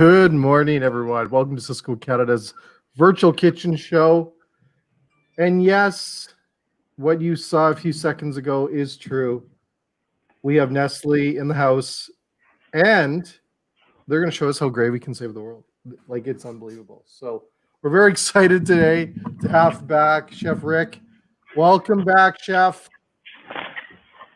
Good morning, everyone. Welcome to Sysco Canada's virtual kitchen show. And yes, what you saw a few seconds ago is true. We have Nestle in the house, and they're going to show us how gravy can save the world. Like, it's unbelievable. So we're very excited today to have back Chef Rick. Welcome back, Chef.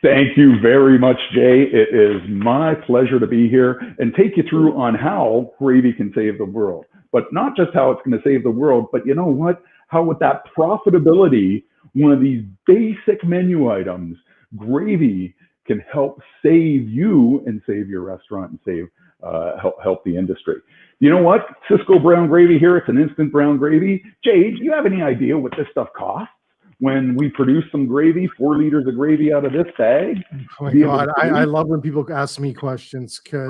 Thank you very much, Jay. It is my pleasure to be here and take you through on how gravy can save the world. But not just how it's going to save the world, but you know what? How with that profitability, one of these basic menu items, gravy can help save you and save your restaurant and save help the industry. You know what? Sysco brown gravy here. It's an instant brown gravy. Jay, do you have any idea what this stuff costs? When we produce some gravy, 4 liters of gravy out of this bag. Oh my God, I love when people ask me questions because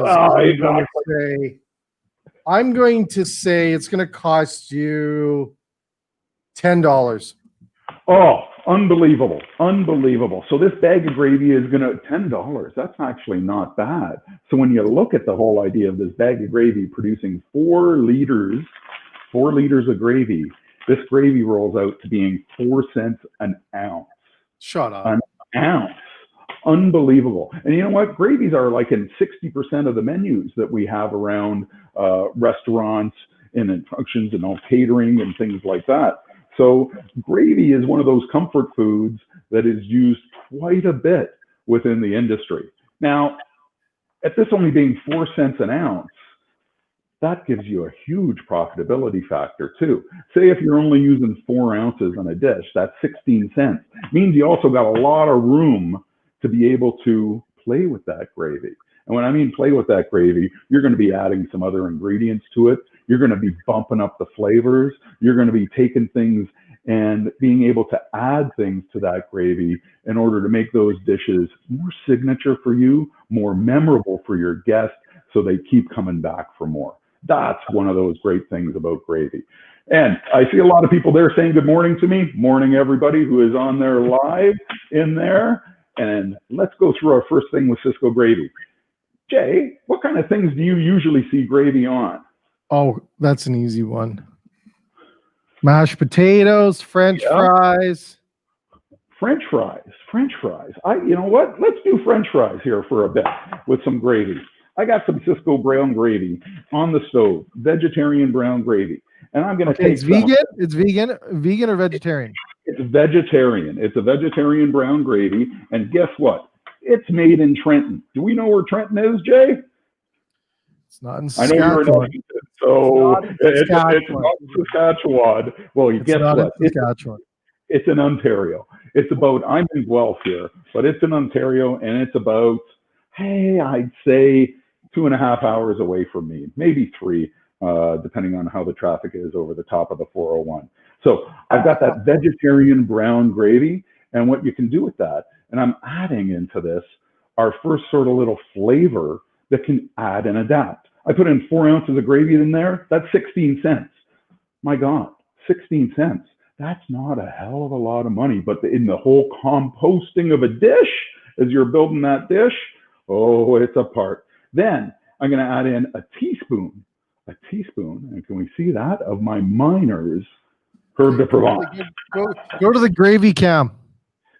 I'm going to say it's going to cost you $10. Oh, unbelievable, unbelievable. So this bag of gravy is going to $10. That's actually not bad. So when you look at the whole idea of this bag of gravy producing 4 liters of gravy, this gravy rolls out to being 4 cents an ounce. Shut up. An ounce. Unbelievable. And you know what? Gravies are like in 60% of the menus that we have around restaurants and in functions and all catering and things like that. So gravy is one of those comfort foods that is used quite a bit within the industry. Now, at this only being 4 cents an ounce, that gives you a huge profitability factor too. Say if you're only using 4 ounces on a dish, that's 16 cents. Means you also got a lot of room to be able to play with that gravy. And when I mean play with that gravy, you're going to be adding some other ingredients to it. You're going to be bumping up the flavors. You're going to be taking things and being able to add things to that gravy in order to make those dishes more signature for you, more memorable for your guests, so they keep coming back for more. That's one of those great things about gravy. And I see a lot of people there saying good morning to me. Morning, everybody who is on there live in there. And let's go through our first thing with Sysco gravy. Jay, what kind of things do you usually see gravy on? Oh, that's an easy one. Mashed potatoes, French fries. French fries. You know what? Let's do French fries here for a bit with some gravy. I got some Sysco brown gravy on the stove, vegetarian brown gravy. And I'm going to take vegan? It's vegan or vegetarian? It's vegetarian. It's a vegetarian brown gravy. And guess what? It's made in Trenton. Do we know where Trenton is, Jay? It's not in Saskatchewan. I know you're in so it's not Saskatchewan. Well, guess what? It's in Ontario. It's about, I'm in Guelph here, but it's in Ontario, and it's about, hey, I'd say 2.5 hours away from me, maybe 3, depending on how the traffic is over the top of the 401. So I've got that vegetarian brown gravy, and what you can do with that, and I'm adding into this our first sort of little flavor that can add and adapt. I put in 4 ounces of gravy in there. That's 16 cents. My God, 16 cents. That's not a hell of a lot of money, but in the whole composting of a dish, as you're building that dish, oh, it's a part. Then I'm going to add in a teaspoon, and can we see that, of my Miner's herb de Provence. Go to the gravy cam.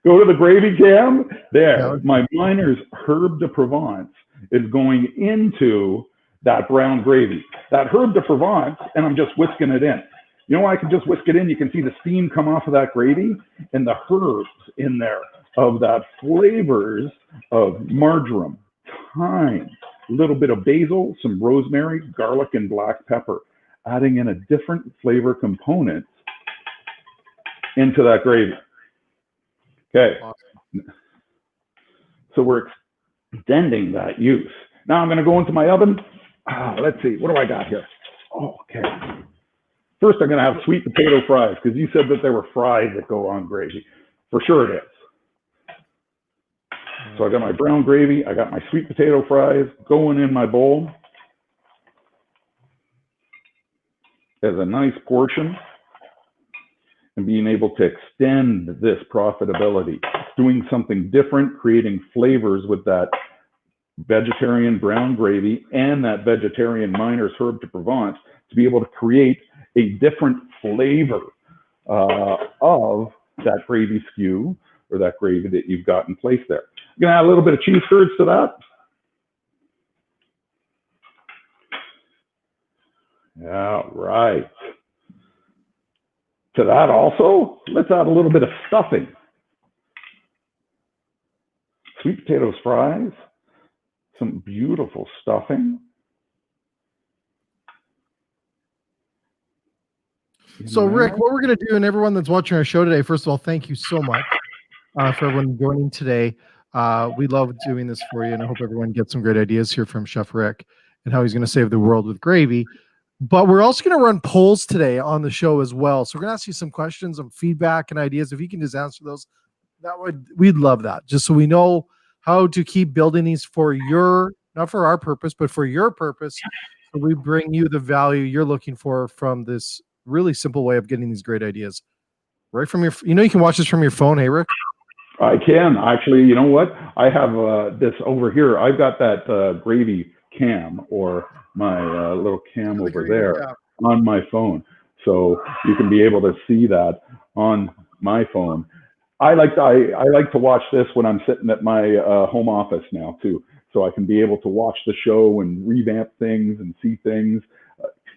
Go to the gravy cam. There, yeah. My Miner's herb de Provence is going into that brown gravy. That herb de Provence, and I'm just whisking it in. You know why I can just whisk it in? You can see the steam come off of that gravy and the herbs in there of that flavors of marjoram, thyme, a little bit of basil, some rosemary, garlic, and black pepper, adding in a different flavor component into that gravy. Okay. Awesome. So we're extending that use. Now I'm going to go into my oven. Let's see. What do I got here? Oh, okay. First, I'm going to have sweet potato fries because you said that there were fries that go on gravy. For sure it is. So I got my brown gravy. I got my sweet potato fries going in my bowl as a nice portion, and being able to extend this profitability, doing something different, creating flavors with that vegetarian brown gravy and that vegetarian Miner's herb de Provence to be able to create a different flavor of that gravy skew or that gravy that you've got in place there. I'm going to add a little bit of cheese curds to that. Yeah, right. To that also, let's add a little bit of stuffing. Sweet potatoes fries, some beautiful stuffing. So, Rick, what we're going to do, and everyone that's watching our show today, first of all, thank you so much for everyone joining today. We love doing this for you, and I hope everyone gets some great ideas here from Chef Rick and how he's going to save the world with gravy. But we're also going to run polls today on the show as well. So we're going to ask you some questions, some feedback, and ideas. If you can just answer those, we'd love that. Just so we know how to keep building these for your, not for our purpose, but for your purpose. So we bring you the value you're looking for from this really simple way of getting these great ideas right from your, you can watch this from your phone. Hey, Rick? I can actually, you know what? I have this over here. I've got that gravy cam or my little cam over there on my phone. So you can be able to see that on my phone. I like to watch this when I'm sitting at my home office now too. So I can be able to watch the show and revamp things and see things.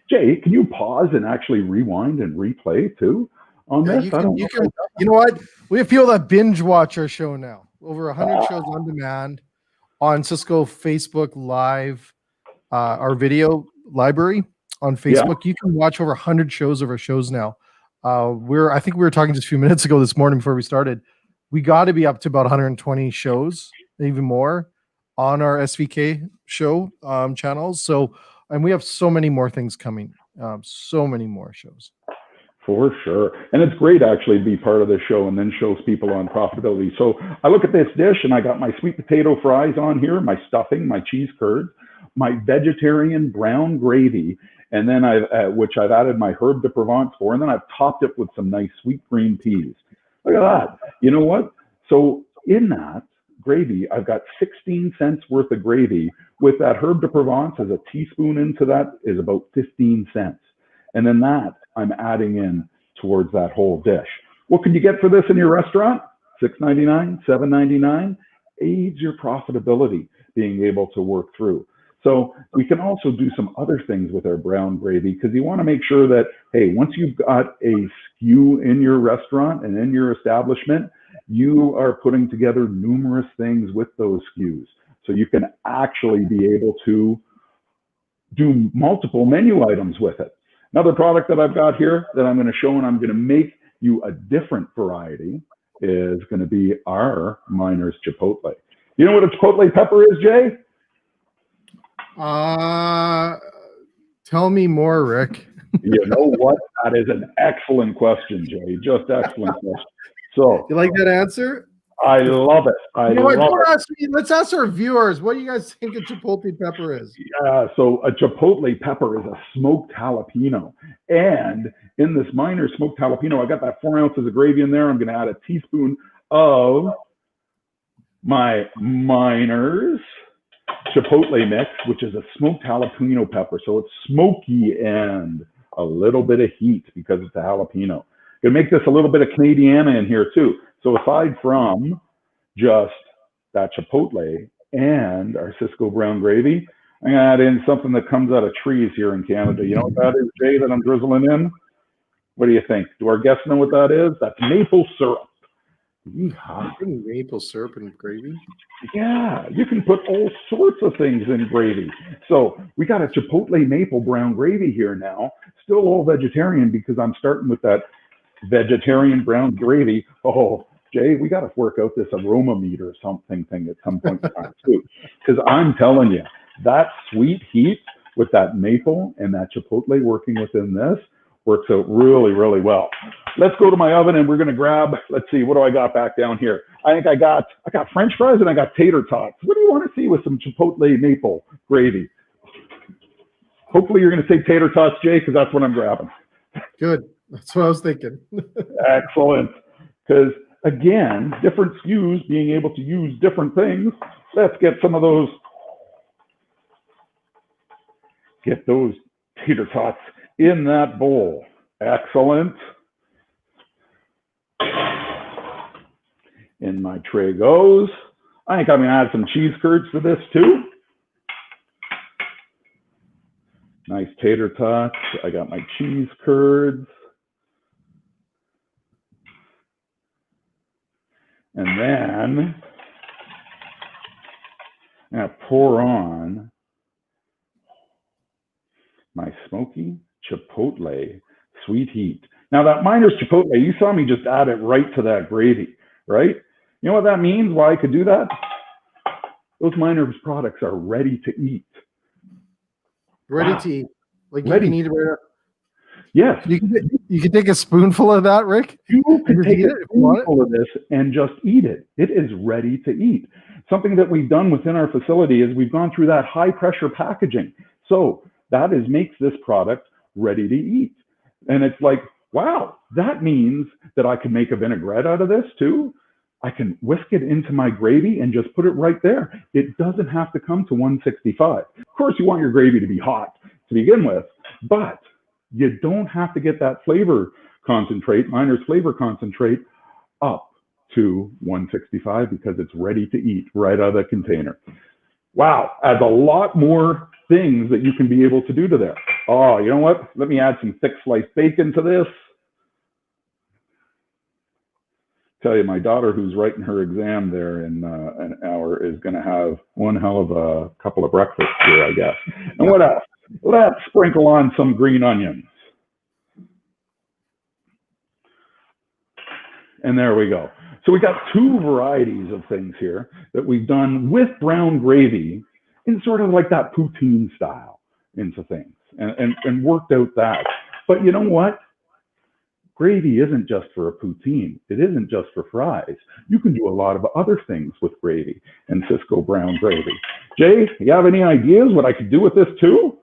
Jay, can you pause and actually rewind and replay too on this? You know what? We have people that binge watch our show now. Over 100 shows on demand on Sysco Facebook Live, our video library on Facebook. You can watch over 100 shows of our shows now. I think we were talking just a few minutes ago this morning before we started. We got to be up to about 120 shows, even more, on our SVK show channels. So, and we have so many more things coming, so many more shows. For sure. And it's great actually to be part of this show and then shows people on profitability. So I look at this dish and I got my sweet potato fries on here, my stuffing, my cheese curds, my vegetarian brown gravy, and then which I've added my herb de Provence for, and then I've topped it with some nice sweet green peas. Look at that. You know what? So in that gravy, I've got 16 cents worth of gravy with that herb de Provence as a teaspoon into that is about 15 cents. And then that I'm adding in towards that whole dish. What can you get for this in your restaurant? $6.99, $7.99. Aids your profitability being able to work through. So we can also do some other things with our brown gravy because you want to make sure that, hey, once you've got a SKU in your restaurant and in your establishment, you are putting together numerous things with those SKUs. So you can actually be able to do multiple menu items with it. Another product that I've got here that I'm going to show and I'm going to make you a different variety is going to be our Miner's Chipotle. You know what a Chipotle pepper is, Jay? Tell me more, Rick. You know what? That is an excellent question, Jay. Just excellent question. So you like that answer? I love it. Let's ask our viewers, what do you guys think a Chipotle pepper is? Yeah, so a Chipotle pepper is a smoked jalapeno. And in this Miner's smoked jalapeno, I got that 4 ounces of gravy in there. I'm going to add a teaspoon of my Miner's Chipotle mix, which is a smoked jalapeno pepper. So it's smoky and a little bit of heat because it's a jalapeno. Gonna make this a little bit of Canadiana in here too. So aside from just that Chipotle and our Sysco brown gravy, I'm gonna add in something that comes out of trees here in Canada. You know what that is, Jay, that I'm drizzling in? What do you think? Do our guests know what that is? That's maple syrup. Maple syrup and gravy? Yeah, you can put all sorts of things in gravy. So we got a Chipotle maple brown gravy here now. Still all vegetarian because I'm starting with that vegetarian brown gravy. Oh, Jay, we got to work out this aroma meter or something thing at some point in time too. Because I'm telling you, that sweet heat with that maple and that Chipotle working within this works out really, really well. Let's go to my oven and we're going to grab, let's see, what do I got back down here? I think I got French fries and I got tater tots. What do you want to see with some Chipotle maple gravy? Hopefully you're going to say tater tots, Jay, because that's what I'm grabbing. Good. That's what I was thinking. Excellent. Because again, different SKUs being able to use different things. Let's get some of those Get those tater tots in that bowl. Excellent. In my tray goes. I think I'm going to add some cheese curds to this too. Nice tater tots. I got my cheese curds. And then I'm going to pour on my smoky chipotle sweet heat. Now that Miner's chipotle, you saw me just add it right to that gravy, right? You know what that means, why I could do that? Those Miner's products are ready to eat. Ready to eat. Like Ready. you can eat it right now. Yes. You can take a spoonful of that, Rick. You can take a spoonful of this and just eat it. It is ready to eat. Something that we've done within our facility is we've gone through that high pressure packaging. So that makes this product ready to eat. And it's like, wow, that means that I can make a vinaigrette out of this too. I can whisk it into my gravy and just put it right there. It doesn't have to come to 165. Of course, you want your gravy to be hot to begin with, but you don't have to get that flavor concentrate, Miner's flavor concentrate, up to 165 because it's ready to eat right out of the container. Wow, adds a lot more things that you can be able to do to there. Oh, you know what? Let me add some thick sliced bacon to this. Tell you, my daughter, who's writing her exam there in an hour, is going to have one hell of a couple of breakfasts here, I guess. And what else? Let's sprinkle on some green onions. And there we go. So we got two varieties of things here that we've done with brown gravy in sort of like that poutine style into things and worked out that. But you know what? Gravy isn't just for a poutine. It isn't just for fries. You can do a lot of other things with gravy and Sysco brown gravy. Jay, you have any ideas what I could do with this too?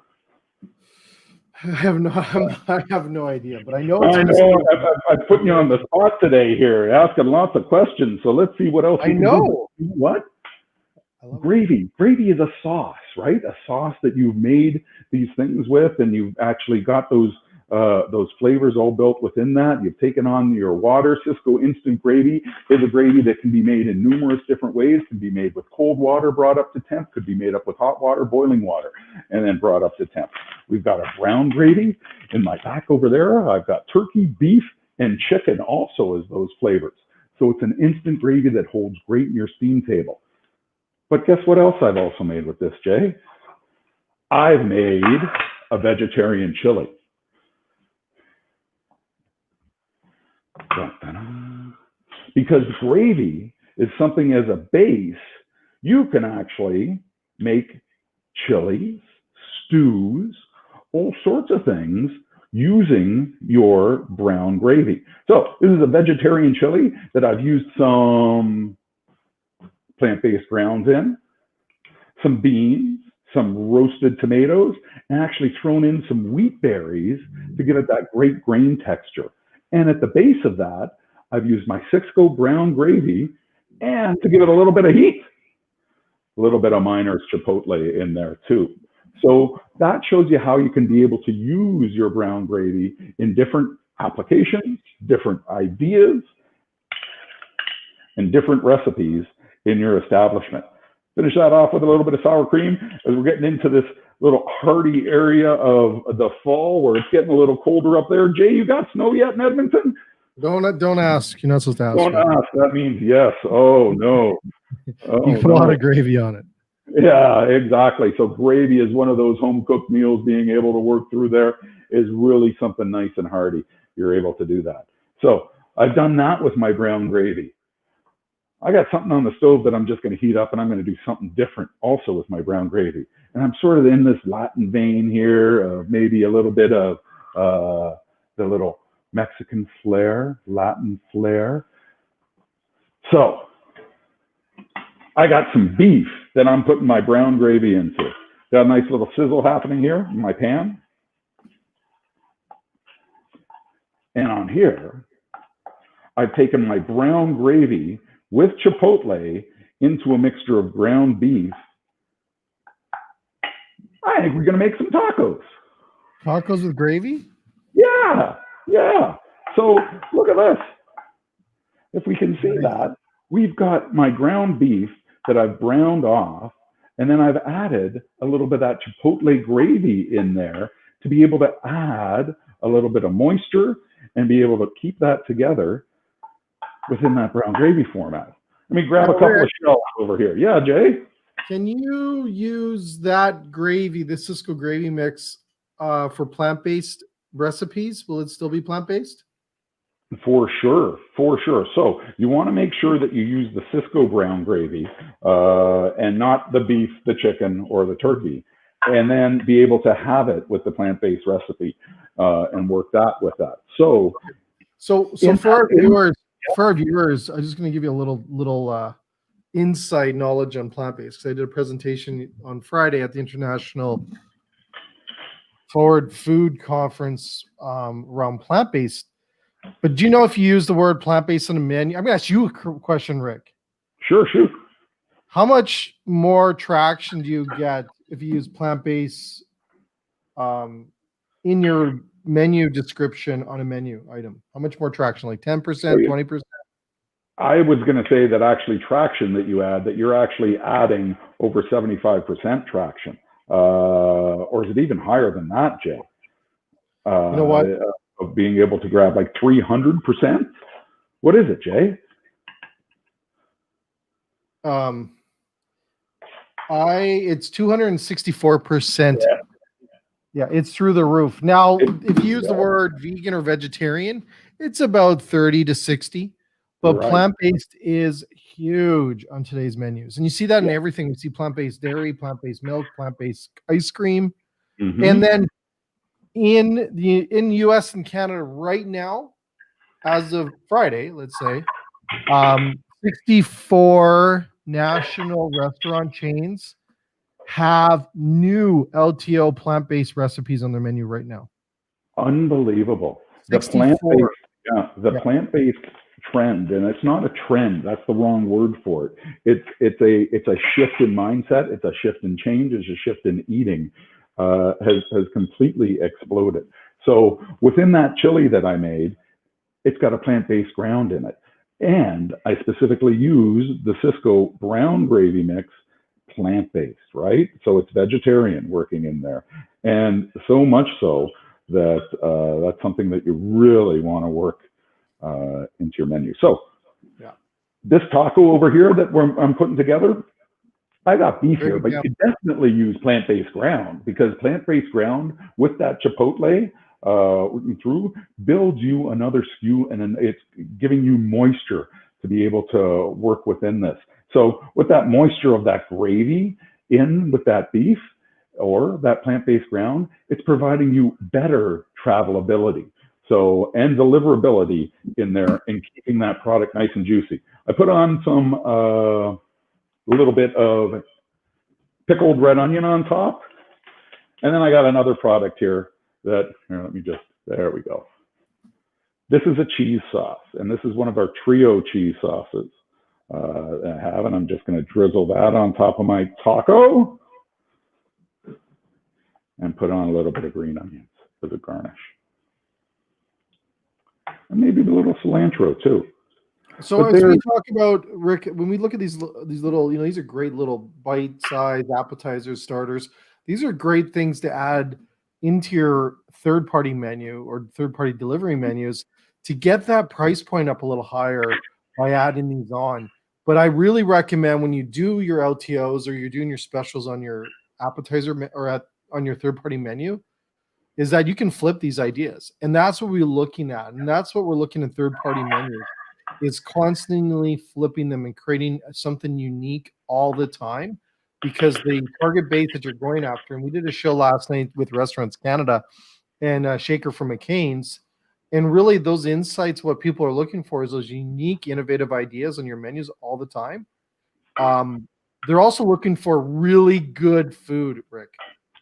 I have no idea, but I know. I'm putting you on the spot today here, asking lots of questions. So let's see what else I know. You know what? Gravy. Gravy is a sauce, right? A sauce that you've made these things with, and you've actually got those flavors all built within that. You've taken on your water. Sysco Instant Gravy is a gravy that can be made in numerous different ways. Can be made with cold water brought up to temp. Could be made up with hot water, boiling water, and then brought up to temp. We've got a brown gravy in my back over there. I've got turkey, beef, and chicken also as those flavors. So it's an instant gravy that holds great in your steam table. But guess what else I've also made with this, Jay? I've made a vegetarian chili. Because gravy is something as a base, you can actually make chilies, stews, all sorts of things using your brown gravy. So this is a vegetarian chili that I've used some plant-based grounds in, some beans, some roasted tomatoes, and actually thrown in some wheat berries to give it that great grain texture. And at the base of that, I've used my Sysco brown gravy and to give it a little bit of heat, a little bit of Miner's chipotle in there too. So that shows you how you can be able to use your brown gravy in different applications, different ideas, and different recipes in your establishment. Finish that off with a little bit of sour cream as we're getting into this little hardy area of the fall where it's getting a little colder up there. Jay, you got snow yet in Edmonton? Don't ask. You're not supposed to ask. Don't ask. That means yes. Oh, no. Oh, you put a lot of gravy on it. Yeah, exactly. So gravy is one of those home-cooked meals. Being able to work through there is really something nice and hearty. You're able to do that. So I've done that with my brown gravy. I got something on the stove that I'm just going to heat up, and I'm going to do something different also with my brown gravy. And I'm sort of in this Latin vein here, maybe a little bit of the little Mexican flair, Latin flair. So I got some beef that I'm putting my brown gravy into. Got a nice little sizzle happening here in my pan. And on here, I've taken my brown gravy with chipotle into a mixture of ground beef. I I think we're going to make some tacos. Tacos with gravy? Yeah, yeah. So look at this. If we can see that, we've got my ground beef that I've browned off, and then I've added a little bit of that chipotle gravy in there to be able to add a little bit of moisture and be able to keep that together within that brown gravy format. Let me grab a couple of shells over here. Yeah, Jay? Can you use that gravy, the Sysco gravy mix, for plant-based recipes? Will it still be plant-based? For sure, for sure. So you want to make sure that you use the Sysco brown gravy and not the beef, the chicken, or the turkey, and then be able to have it with the plant-based recipe and work that with that. So for our viewers, I'm just going to give you a little inside knowledge on plant-based, because I did a presentation on Friday at the International Forward Food Conference around plant-based. But do you know if you use the word plant-based on a menu? I'm going to ask you a question, Rick. Sure, shoot. How much more traction do you get if you use plant-based in your menu description on a menu item? How much more traction? Like 10%, 20%? I was going to say that actually traction that you add, that you're actually adding over 75% traction. Or is it even higher than that, Jay? You know what? Of being able to grab like 300%? What is it, Jay? It's 264%. Yeah, it's through the roof. Now, if you use the word vegan or vegetarian, it's about 30 to 60. But plant-based is huge on today's menus. And you see that in everything. We see plant-based dairy, plant-based milk, plant-based ice cream. Mm-hmm. And then in US and Canada right now, as of Friday, let's say, 64 national restaurant chains have new LTO plant-based recipes on their menu right now. Unbelievable. The 64. Plant-based trend, and it's not a trend, that's the wrong word for it. It's a shift in mindset, it's a shift in change, it's a shift in eating. Has completely exploded. So within that chili that I made, it's got a plant-based ground in it. And I specifically use the Sysco brown gravy mix, plant-based, right? So it's vegetarian working in there. And so much so that that's something that you really want to work into your menu. So this taco over here that I'm putting together, I got beef here, but you could definitely use plant-based ground, because plant-based ground with that chipotle through builds you another SKU, and then it's giving you moisture to be able to work within this. So with that moisture of that gravy in with that beef or that plant-based ground, it's providing you better travelability. So, and deliverability in there and keeping that product nice and juicy. I put on some little bit of pickled red onion on top. And then I got another product here that, here, there we go. This is a cheese sauce, and this is one of our trio cheese sauces that I have, and I'm just gonna drizzle that on top of my taco and put on a little bit of green onions as a garnish. And maybe a little cilantro too. So as we talk about, Rick, when we look at these little, these are great little bite-sized appetizers, starters. These are great things to add into your third-party menu or third-party delivery menus to get that price point up a little higher by adding these on. But I really recommend when you do your LTOs or you're doing your specials on your appetizer or on your third-party menu, is that you can flip these ideas. And that's what we're looking at. And that's what we're looking at third-party menus, is constantly flipping them and creating something unique all the time, because the target base that you're going after, and we did a show last night with Restaurants Canada and Shaker from McCain's, and really those insights, what people are looking for is those unique, innovative ideas on your menus all the time. They're also looking for really good food, Rick.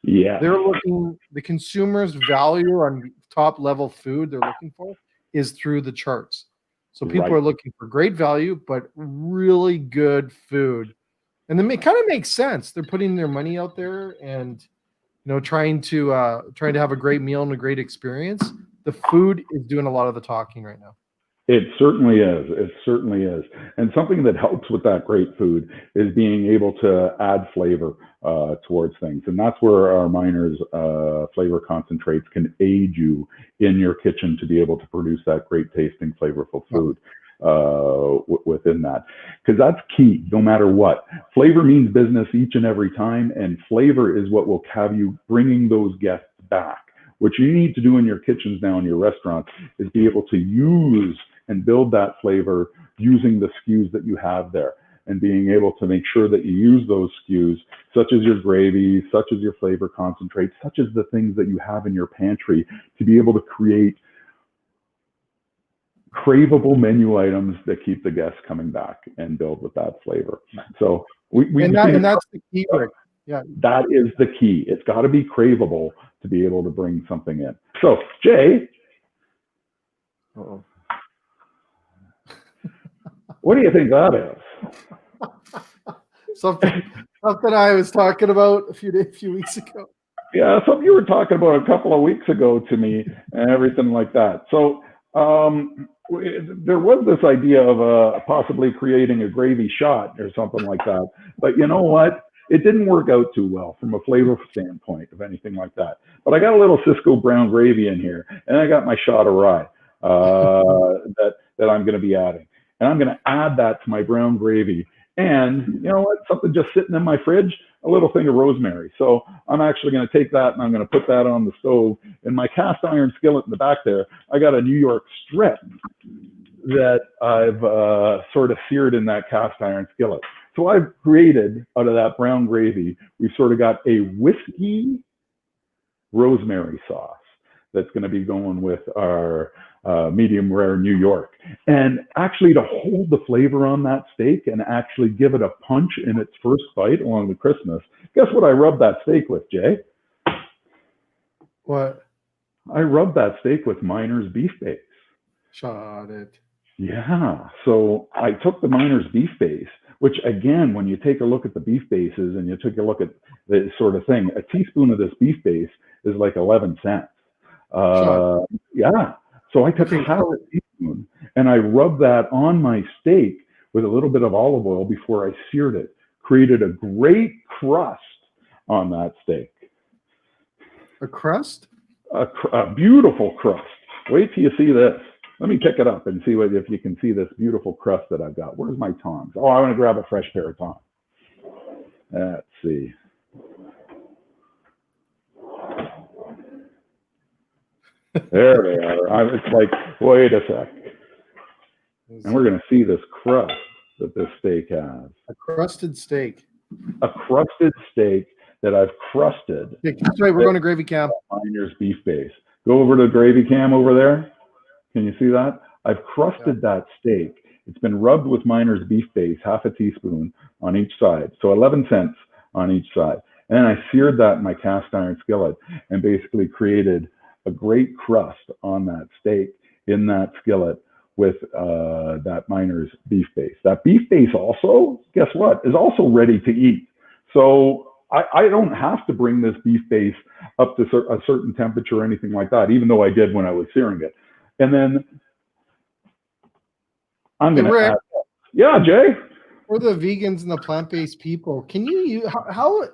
Yeah. They're looking, the consumer's value on top level food they're looking for is through the charts. So people are looking for great value, but really good food. And then it kind of makes sense. They're putting their money out there, and trying to have a great meal and a great experience. The food is doing a lot of the talking right now. It certainly is. It certainly is. And something that helps with that great food is being able to add flavor towards things. And that's where our Miners flavor concentrates can aid you in your kitchen to be able to produce that great tasting, flavorful food within that. Because that's key, no matter what. Flavor means business each and every time. And flavor is what will have you bringing those guests back. What you need to do in your kitchens now in your restaurants is be able to use and build that flavor using the SKUs that you have there, and being able to make sure that you use those SKUs, such as your gravy, such as your flavor concentrate, such as the things that you have in your pantry, to be able to create craveable menu items that keep the guests coming back and build with that flavor. So and that's the key, Rick. Yeah, that is the key. It's got to be craveable to be able to bring something in. So, Jay, what do you think that is? Something I was talking about a few weeks ago. Yeah, something you were talking about a couple of weeks ago to me and everything like that. So there was this idea of possibly creating a gravy shot or something like that. But you know what? It didn't work out too well from a flavor standpoint of anything like that. But I got a little Sysco brown gravy in here, and I got my shot of rye that I'm going to be adding. And I'm going to add that to my brown gravy. And you know what? Something just sitting in my fridge, a little thing of rosemary. So I'm actually going to take that and I'm going to put that on the stove. In my cast iron skillet in the back there, I got a New York strip that I've sort of seared in that cast iron skillet. So I've created, out of that brown gravy, we've sort of got a whiskey rosemary sauce that's going to be going with our medium rare New York. And actually to hold the flavor on that steak and actually give it a punch in its first bite along with Christmas, guess what I rubbed that steak with, Jay? What? I rubbed that steak with Miners beef base. Shot it. Yeah, so I took the Miners beef base, which again, when you take a look at the beef bases and you take a look at this sort of thing, a teaspoon of this beef base is like 11 cents. Yeah, so I took half a teaspoon and I rubbed that on my steak with a little bit of olive oil before I seared it. Created a great crust on that steak. A crust? A beautiful crust. Wait till you see this. Let me pick it up and see if you can see this beautiful crust that I've got. Where's my tongs? Oh, I want to grab a fresh pair of tongs. Let's see. There they are. It's like, wait a sec. And we're going to see this crust that this steak has. A crusted steak. A crusted steak that I've crusted. Yeah, that's right. We're going to gravy cam. Miners beef base. Go over to gravy cam over there. Can you see that? I've crusted that steak. It's been rubbed with Miners beef base, half a teaspoon on each side. So 11 cents on each side. And then I seared that in my cast iron skillet and basically created a great crust on that steak in that skillet with that Miners beef base. That beef base also, guess what, is also ready to eat. So I don't have to bring this beef base up to a certain temperature or anything like that, even though I did when I was searing it. And then I'm going to add, yeah, Jay? For the vegans and the plant-based people, can you, how I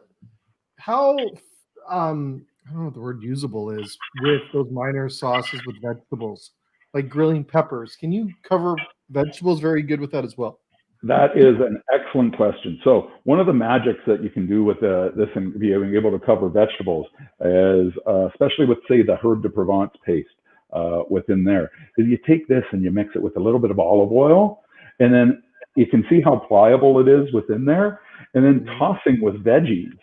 don't know what the word usable is with those Miners sauces with vegetables, like grilling peppers. Can you cover vegetables very good with that as well? That is an excellent question. So one of the magics that you can do with this and being able to cover vegetables is, especially with, say, the herb de Provence paste within there, is you take this and you mix it with a little bit of olive oil, and then you can see how pliable it is within there. And then tossing with veggies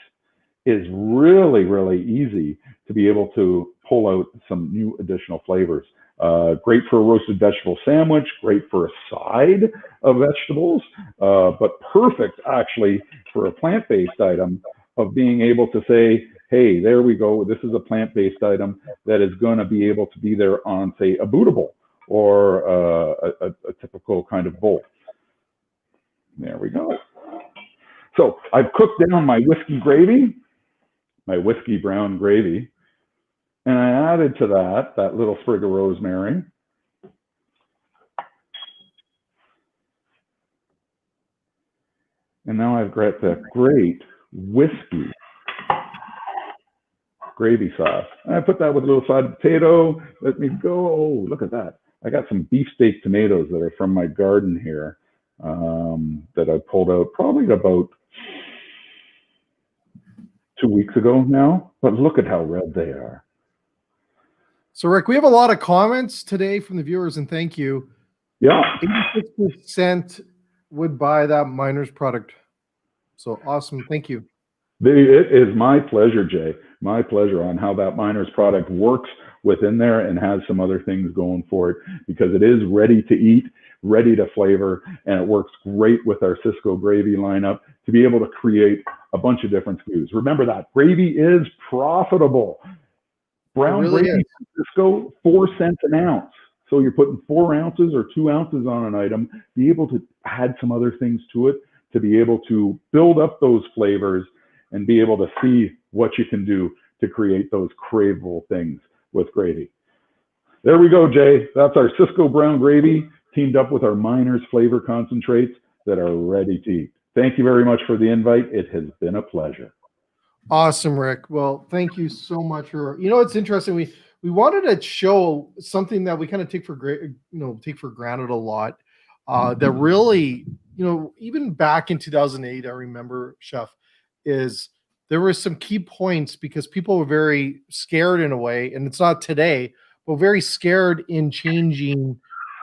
is really, really easy to be able to pull out some new additional flavors. Great for a roasted vegetable sandwich, great for a side of vegetables, but perfect actually for a plant-based item of being able to say, hey, there we go, this is a plant-based item that is going to be able to be there on, say, a Buddha bowl or a typical kind of bowl. There we go. So I've cooked down my whiskey gravy. my whiskey brown gravy. And I added to that little sprig of rosemary. And now I've got that great whiskey gravy sauce. And I put that with a little side potato. Let me go. Oh, look at that. I got some beefsteak tomatoes that are from my garden here that I pulled out probably about 2 weeks ago now. But look at how red they are. So, Rick, we have a lot of comments today from the viewers, and thank you. Yeah. 86% would buy that Miners product. So awesome. Thank you. It is my pleasure, Jay. My pleasure on how that Miners product works within there and has some other things going for it, because it is ready to eat, ready to flavor, and it works great with our Sysco gravy lineup to be able to create a bunch of different SKUs. Remember that gravy is profitable. Brown really gravy from Sysco, 4 cents an ounce. So you're putting 4 ounces or 2 ounces on an item, be able to add some other things to it, to be able to build up those flavors and be able to see what you can do to create those craveable things with gravy. There we go, Jay. That's our Sysco brown gravy teamed up with our Miners flavor concentrates that are ready to eat. Thank you very much for the invite. It has been a pleasure. Awesome, Rick. Well, thank you so much for, it's interesting. We wanted to show something that we kind of take for granted a lot. That really, even back in 2008, I remember, Chef, is there were some key points because people were very scared in a way, and it's not today, but very scared in changing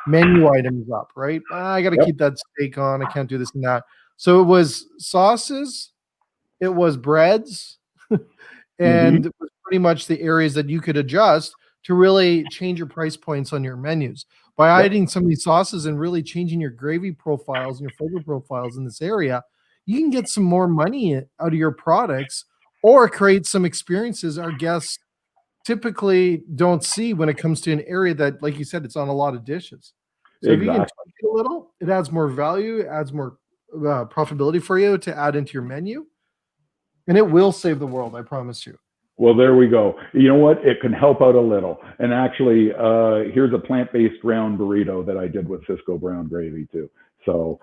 menu items up, right? I got to keep that steak on. I can't do this and that. So it was sauces, it was breads, and it was pretty much the areas that you could adjust to really change your price points on your menus. By adding some of these sauces and really changing your gravy profiles and your flavor profiles in this area, you can get some more money out of your products or create some experiences our guests typically don't see when it comes to an area that, like you said, it's on a lot of dishes. So if you can tweak it a little, it adds more value, it adds more profitability for you to add into your menu, and it will save the world, I promise you. Well, there we go. You know what? It can help out a little. And actually, here's a plant-based ground burrito that I did with Sysco brown gravy too. So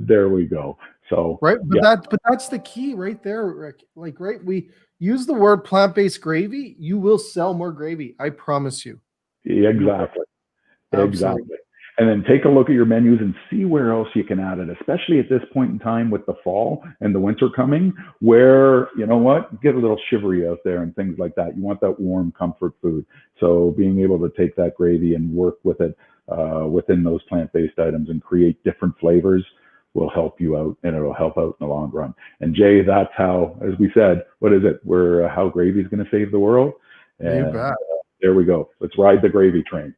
there we go. So right, but that's the key right there, Rick. Like, right, we use the word plant-based gravy, you will sell more gravy. I promise you. Exactly. Exactly. And then take a look at your menus and see where else you can add it, especially at this point in time with the fall and the winter coming, where, you know what, get a little shivery out there and things like that. You want that warm comfort food. So being able to take that gravy and work with it within those plant-based items and create different flavors will help you out, and it'll help out in the long run. And Jay, that's how, as we said, what is it? We're how gravy is going to save the world. And you bet. There we go. Let's ride the gravy train.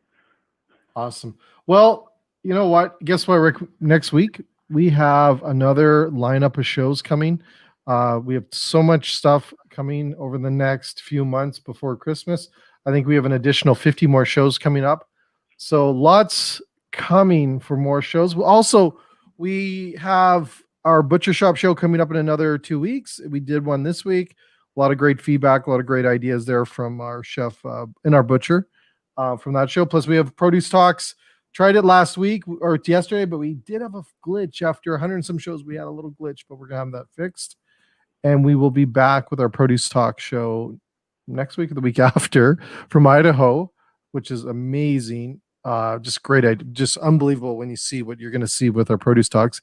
Awesome. Well, you know what? Guess what, Rick? Next week, we have another lineup of shows coming. We have so much stuff coming over the next few months before Christmas. I think we have an additional 50 more shows coming up. So lots coming for more shows. Also, we have our Butcher Shop show coming up in another 2 weeks. We did one this week. A lot of great feedback, a lot of great ideas there from our chef and our butcher from that show. Plus, we have Produce Talks. Tried it last week or yesterday, but we did have a glitch after 100 and some shows. We had a little glitch, but we're going to have that fixed. And we will be back with our Produce Talk show next week or the week after from Idaho, which is amazing. Just great. Just unbelievable when you see what you're going to see with our Produce Talks.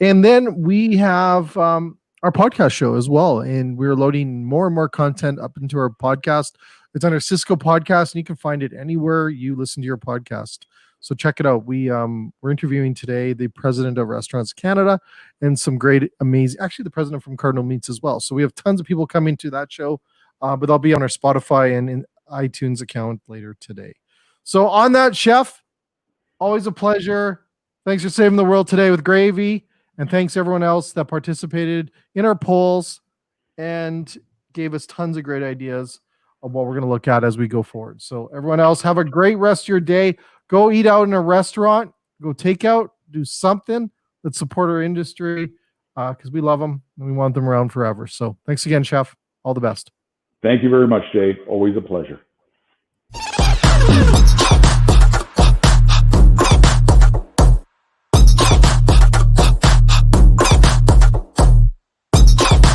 And then we have our podcast show as well. And we're loading more and more content up into our podcast. It's on our Sysco podcast, and you can find it anywhere you listen to your podcast. So check it out. We're interviewing today the president of Restaurants Canada and some great, amazing, actually the president from Cardinal Meats as well. So we have tons of people coming to that show, but they'll be on our Spotify and in iTunes account later today. So on that, Chef, always a pleasure. Thanks for saving the world today with gravy. And thanks everyone else that participated in our polls and gave us tons of great ideas of what we're going to look at as we go forward. So everyone else, have a great rest of your day. Go eat out in a restaurant, go take out, do something. Let's support our industry because we love them and we want them around forever. So thanks again, Chef. All the best. Thank you very much, Jay. Always a pleasure.